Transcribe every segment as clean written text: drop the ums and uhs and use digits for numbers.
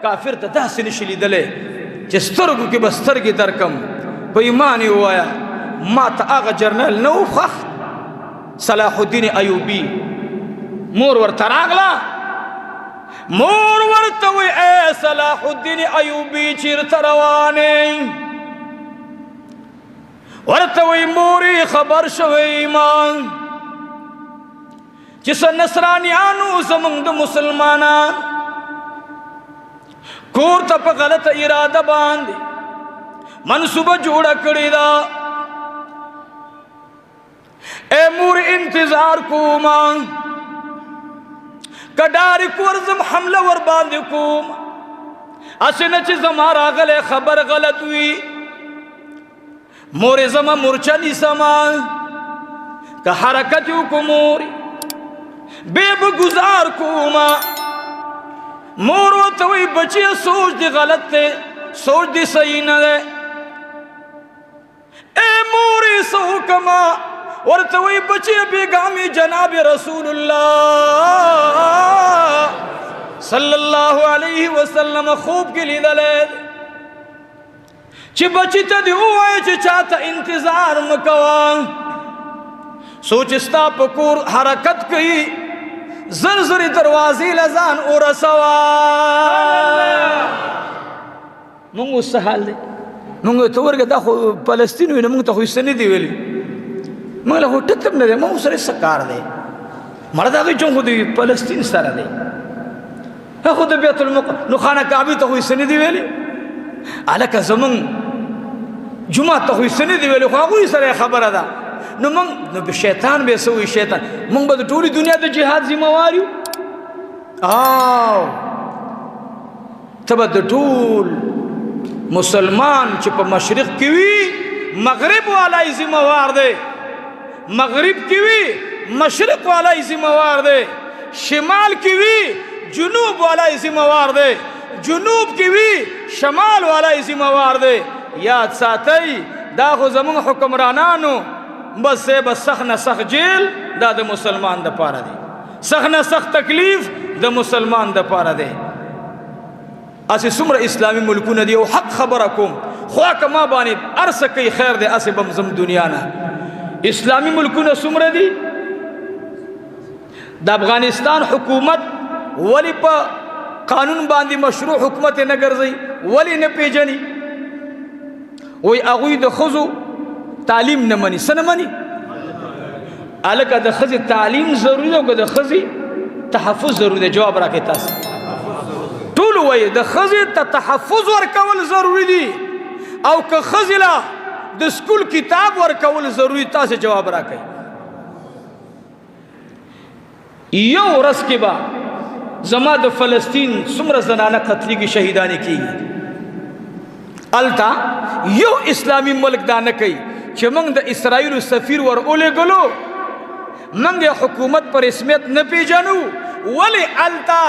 کافر ته داسې نشي لیدلی چې سترګو کې به سترګې درکم په ایمان یې ووایه ما ته هغه جرنل نه و خوښ صلاح الدین ایوبي مور ورته راغله مور ورته وی ای صلاح الدین ایوبي چیرته روانې ورته وی مورې خبر شوی ما چې څه نصرانیانو زمونږ د مسلمانان کور ته په غلطه اراده باندې منصوبه جوړه کړې ده اے مور انتظار کوما کډاری کورزم حمله ور باندې کوم اسنه چې زما راغله خبر غلط وی مور زما مرچنی سما که حرکت وکمور بے گزار کوما مور ورته وی بچی سوچ دی غلط تے سوچ دی صحیح نہ دے اے موری سو کما ورته وی بچی بیگامی جناب رسول اللہ صلی اللہ علیہ وسلم خوب کی لیدلے چی بچی تا دی ہوئے چی چاہتا انتظار مکوا سوچستا پکور حرکت کی زر دروازی لزان اور سوا مونگو سحال دے مونگو تو ورگا دا خو پلسطین ہوئی نا مونگو تا خوی سنی دی ویلی مونگو لکھو ٹتب نا دے مونگو سر سکار دے مرد آگئی چون خود پلسطین سر دے خود بیت المقدس نو خانہ کعبی تا خوی سنی دی ویلی علاکہ زمان جمعہ تا خوی سنی دی ویلی خواهوی سر خبر دا نو منگ نو شیطان بے سوئی شیطان منگ با ٹولی دنیا دا جہاد ذمواریو آو تبا دا ٹول مسلمان چپا مشرق کیوی مغرب والا ذموار دے مغرب کیوی مشرق والا ذموار دے شمال کیوی جنوب والا ذموار دے جنوب کیوی شمال والا ذموار دے یاد ساتھی دا خو زمان حکمرانانو بس سے بس سخ نہ سخ جیل دا دا مسلمان دا پارا دے سخ نہ سخ تکلیف دا مسلمان دا پارا دے اسی سمر اسلامی ملکون دی او حق خبرکم خواہ کما بانی عرص کئی خیر دے اسی بمزم دنیا نا اسلامی ملکون سمر دی دا افغانستان حکومت ولی پا قانون باندی مشروع حکومت نگر زی ولی نپیجنی وی اغوی دا خزو تعلیم نمانی سنمانی الکہ دا خزی تعلیم ضروری ہے دا خزی تحفظ ضروری ہے جواب راکے تاس طولو وی دا خزی تحفظ ورکول ضروری دی او که خزی لا دا سکول کتاب ورکول ضروری تاس جواب راکے یو رس کے با زما دا فلسطین سمر زنانہ قتلی کی شہیدانی کی التا یو اسلامی ملک دانکی چې موږ د اسرائیل سفیر ور اولېږلو موږ حکومت پر رسمیت نه پیژنو ولی التا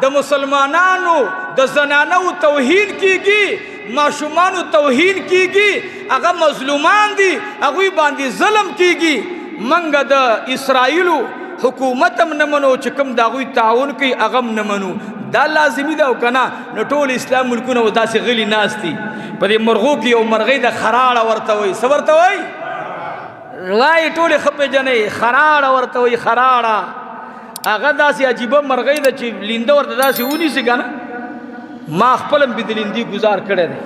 د مسلمانانو د زنانو توهین کیږي ماشومانو توهین کیږي هغه مظلومان دي هغوی باندې ظلم کیږي موږ د اسرائیل حکومت هم نه منو چې کوم د هغوی تعاون کوي هغه هم نه منو دا لازمي ده او که نه نو ټول اسلام ملکونه و داسې غلي ناست دي په دې مرغو کې یو مرغۍ د خراړه ورته وایي څه ورته وایي وایي ټولې ښه پېژنئ خراړه ورته وایي خراړه هغه داسې عجیبه مرغۍ ده چې لینده ورته داسې ونیسي که نه ما خپل هم بې د لیندې ګزار کړی دی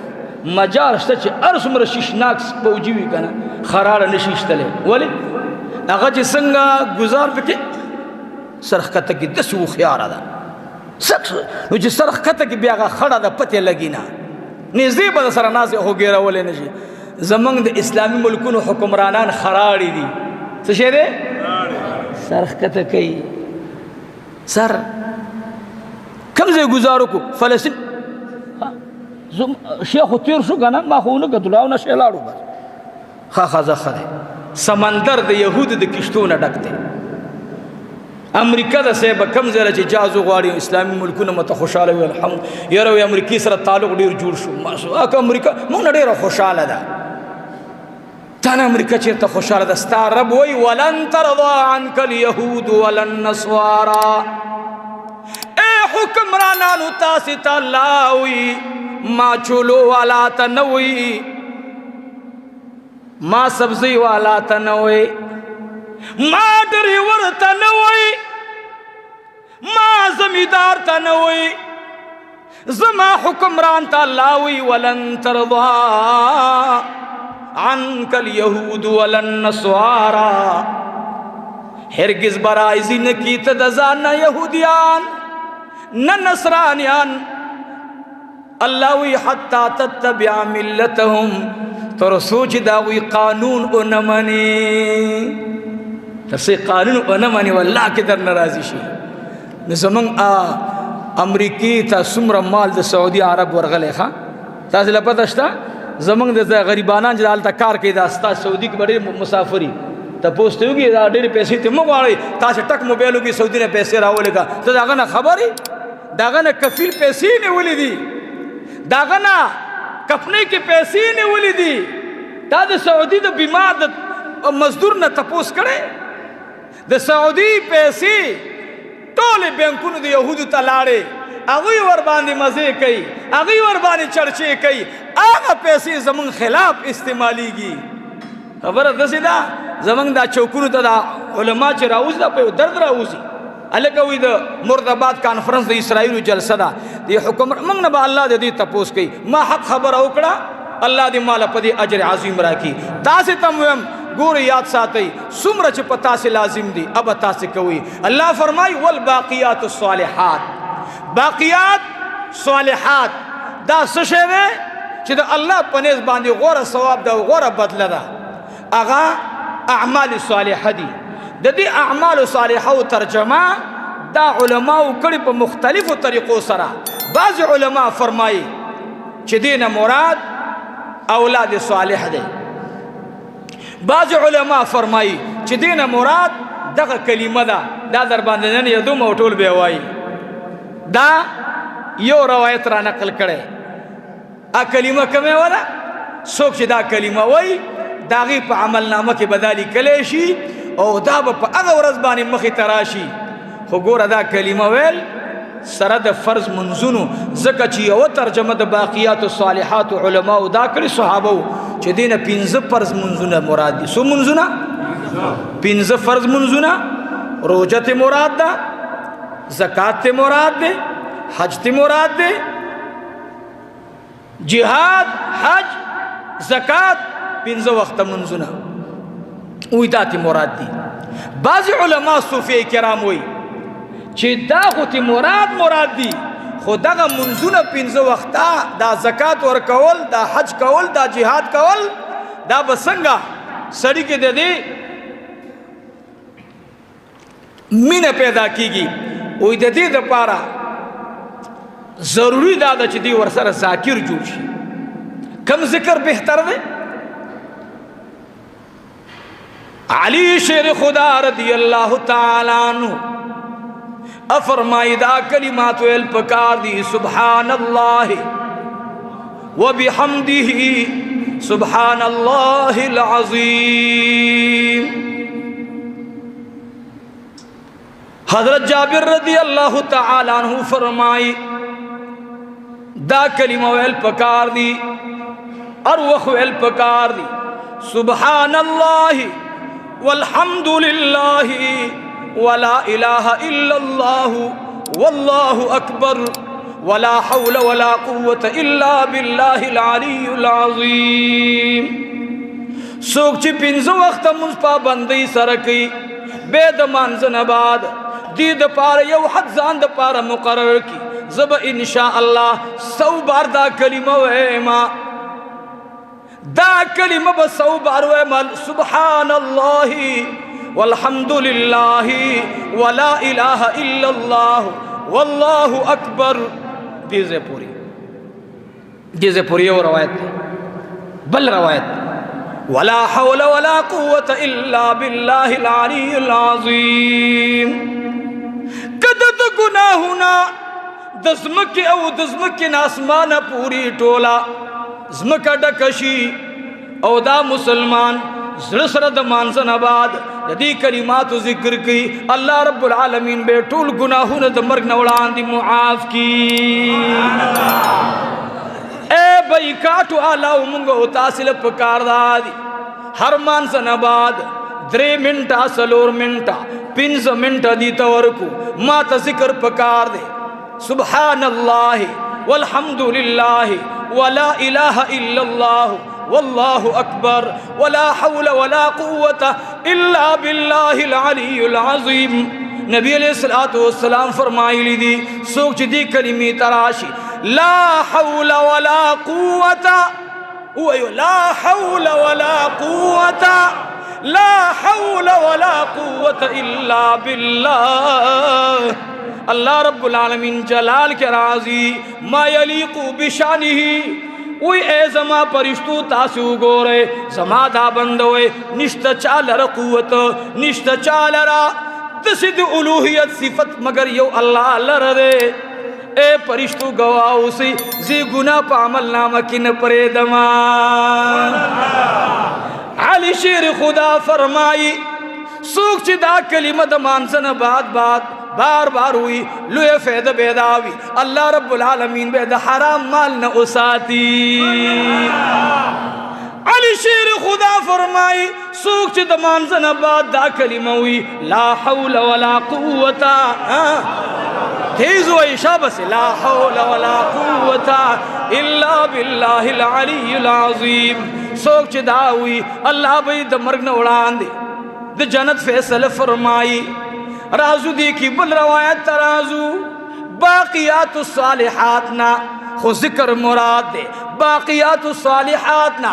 مجال شته چې هر څومره شیشناک پوجي وي که نه خراړه نشي ایستلی ولې هغه چې څنګه ګزار پکې سر ښکته کې داسې هوښیاره ده نو چې سر ښکته کې بیا هغه خړه ده پتې لګي نه نږدې به د سره ناز خو ګیرولی نه شي زموږ د اسلامي ملکونو حکمرانان خراړي دي څه شی دی سر ښکته کوي سر کوم ځای ګزار وکړو فلسطین شیخ خو تېر شو که نه ما خو ونه کتلو او نشی لاړو بس ښه ښځه ښه دی سمندر د یهودو د کشتو نه ډک دی امریکا د صاحب کم ځای چې جهاز وغواړي اسلامي ملکونه مته خوشحاله وي الحمد یاره وي امریکې سره تعلق ډېر جوړ شو ماشاءالله که امریکا موږ نه ډېره خوشحاله ده تا نه امریکا چېرته خوشحاله ده ستا رب وایي ولن ترضا عنک الیهود ولا النصارا اے حکمرانانو تاسی تا لاوی ما چولو والا تا نوی ما سبزی والا تا نوی ما ڈریور تا نوی ما زمیدار تا نوی زما حکمران تا لاوی ولن ترضا عنک الیہود ولن نصوارا ہرگز برائزی نکی تدزان نہ یہودیان نہ نصرانیان اللہ وی حتی تتبع ملتهم تر سوچ داوی قانون او نمانی ترسی قانون او نمانی واللہ کی در نرازی شی نزمان امریکی تا سمر مال دا سعودی عرب ورغلے خواہ تازی لپتشتا زمان دا غریبانان جدالتا کار کئی داستا سعودی کی بڑی مسافری تا پوستے ہوگی دا دیر پیسے تی مگواری تا سے ٹک موبیلو کی سعودی نے پیسے راو لے گا تو داغنا خبری داغنا کفیل پیسے نے ولی دی داغنا کپنے کے پیسے نے ولی دی تا دا سعودی دا بیمار دا مزدور نا تپوس کرے دا سعودی پیسے ٹولے بینکون دا یہود تلاڑے اگوی وربانی مزے کئی اگوی وربانی چرچے کئی آگا پیسے زمان خلاف استعمالی گی خبر دسی دا زمان دا چوکونو تا دا علماء چی راوز دا پہ درد راوزی علیکوی دا مردباد کانفرنس دا اسرائیل جلسہ دا دی حکم منگ نبا اللہ دے دی تپوس کئی ما حق خبر اوکڑا اللہ دی مالا پا دی عجر عظیم راکی تاسی تمویم گور یاد ساتی سمر چی پا تاسی لازم دی اب تاسی کوئی اللہ فرمائی والباقیات الصالحات باقیات صالحات دا سشے وے چی دا اللہ پنیز باندی غور ثواب دا غور بدل دا اغا اعمال صالحہ دی دا دی اعمال صالحہ ترجمہ دا علماء کڑی پا مختلف طریقوں سرا بعض علماء فرمائی چی دین مراد اولاد صالح دے بعض علماء فرمائی چی دین مراد دا کلمہ دا در باندنن یدو موٹول بیوائی دا یو روایت را نقل کرے کلمہ کمیں والا سوک چی دا کلمہ وی داغی پا عمل نامہ کی بدالی کلیشی او دا پا اغا ورزبانی مخی تراشی خو گورا دا کلمہ ویل سرد فرض منزونو زکا چی او ترجمہ دا باقیات و صالحات و علماء دا کلی صحابو چی دینا پینز فرض منزونہ مراد دی سو منزونہ پینز فرض منزونہ روجت مراد دا زکاة مراد دے حج تی مراد دے جہاد حج زکاة پینزو وقت منزونہ اوی دا تی مراد دی بعض علماء صوفی کرام ہوئی چی دا خو تی مراد دی خود دا منزونہ پینزو وقتا دا زکاة ور کول دا حج کول دا جہاد کول دا بسنگا سڑی کے دے دی مین پیدا کی گی اوی دا دی دا پارا ضروری دادا چی دی ورسر ذاکر جوشی کم ذکر بہتر دے علی شیر خدا رضی اللہ تعالیٰ عنہ افرمائی دا کلمات ویل پکار دی سبحان اللہ وبحمدہ سبحان اللہ العظیم حضرت جابر رضی اللہ تعالیٰ عنہ فرمائی دا کلمہ ویل پکار دی اور وخ ویل پکار دی سبحان اللہ والحمد للہ ولا الہ الا اللہ واللہ اکبر ولا حول ولا قوة الا باللہ العلی العظیم سوک چی پینزو وقت منصفا بندی سرکی بید مانزن بعد دید پار یو حد زاند پار مقرر کی زب انشاءاللہ 100 بار دا کلمہ ویما دا کلمہ با 100 بار ویما سبحان اللہ والحمدللہ ولا الہ الا اللہ واللہ اکبر دیزے پوری وہ روایت بل روایت ولا حول ولا قوة الا باللہ العلی العظیم قدد گناہنا دزمکی او دزمکی ناسمان پوری ٹولا زمکا ڈکشی او دا مسلمان زرسرد مانزن آباد ददी कलिमात जिक्र की अल्लाह रब्बुल आलमीन बे टूल गुनाहों द मर्ग न वड़ांदी मुआफ की। ए भाई काटू आला मुंगो तासिल पकार दादी हर मानसन बाद 3 मिनटा सलोर मिनटा 5 मिनट दी तवरकू माता जिक्र पकार दे सुब्हानल्लाह वल्हम्दुलिल्लाह वला इलाहा इल्लल्लाह वल्लाहु अकबर वला हौला वला कुव्वता इल्ला बिल्लाहिल अलियुल अज़ीम। नबी अलैहिस्सलातु वस्सलाम फरमाई ली दी सोच दी कलिमी तराशी ला हौला वला कुव्वता ला हौला वला कुव्वता ला हौला वला कुव्वता इल्ला बिल्लाह। अल्लाह रब्बुल आलमीन जलाल के राजी मा यलीकु बिशानिही उई ए जमा परिश्तू तासु गोरे जमा दा बंदोए निश्त चालर कुवत निश्त चालरा तसिद उलूहियत सिफत मगर यो अल्लाह लर दे ए परिश्तू गवाऊ सी जी गुना पामल नाम किन परे दमा। अली शेर खुदा फरमाई सूख चिदा कलिमत मानसन बात बात बार बार हुई लुए फैद बेदावी अल्लाह रब्बुल आलमीन बेद हराम माल न उसाती। अली शेर खुदा फरमाई सूख चिद मानसन बाद दा कलिमा हुई ला हौला वला कुव्वता तेज हुई शाबस ला हौला वला कुव्वता इल्ला बिल्लाहिल अलियुल अज़ीम। सूख चिदा हुई अल्लाह भाई द मर्ग न उड़ान दे द जन्नत फैसल फरमाई राजू दी की बल रवायत तराजू बाकियातुस सालिहात ना खो जिक्र मुराद दे बाकियातुस सालिहात ना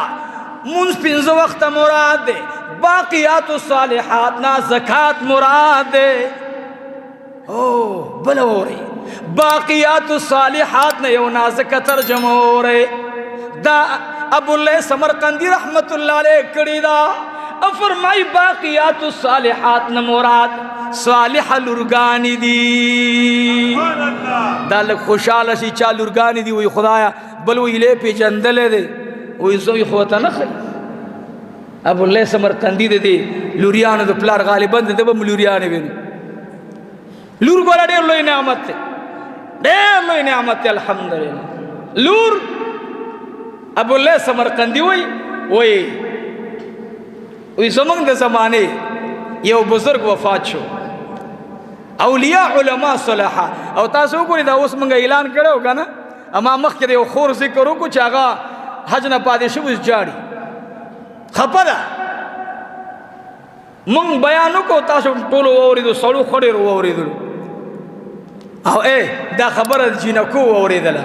मुंज 5 वक्त मुराद दे बाकियातुस सालिहात ना ज़कात मुराद दे। ओ बल हो रही बाकियातुस सालिहात ने यो नाज़िक तर्जुमा हो रहे दा अबुल्ले समरकंदी रहमतुल्लाह अलैह कड़ी दा फरमाई बाकियातुस सालिहात न मुराद सालिह लुरगानी दी दाल खुशाल सी चा लुरगानी दी वही खुदाया बल वही ले पे जंदले दे वही जोई खोता न खई अब ले समरकंदी दे लुरियान दे प्लार गालिबन दे बम लुरियान बिन लूर गोला डेर लोई नेमत अल्हम्दुलिल्लाह लूर अब ले समरकंदी वही जमंग ज़माने ये बुजुर्ग वफात शो औलिया उलमा सलाहा और तासो को दा उस मंगा ऐलान करे होगा ना अमा मख के खोर जिक्र को चागा हज न पादे शुभ जाड़ी खपदा मंग बयानों को तासो टोलो और दो सड़ो खड़े रो और दो आओ ए दा खबर जीना को और दला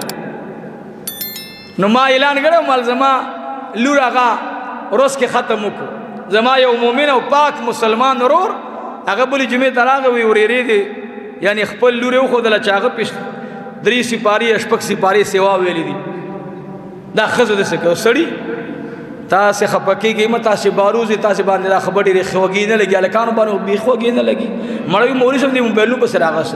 नुमा ऐलान करे मल जमा लूरागा रोज के खत्म को जमा यो मोमिन और पाक मुसलमान रोर अगर बोली जुमे तराग हुई और दे यानी खपल लूरे खुदला चाग पिश 3 सिपारी अशपक सिपारी सेवा वेली दी दा खज दे सके सड़ी ता से खपकी की मत से बारूज ता से बांधे दा खबड़ी रे खवगी न लगी अलकान बानो बी खवगी न लगी मड़वी मोरी सब दी बेलू पर से रागस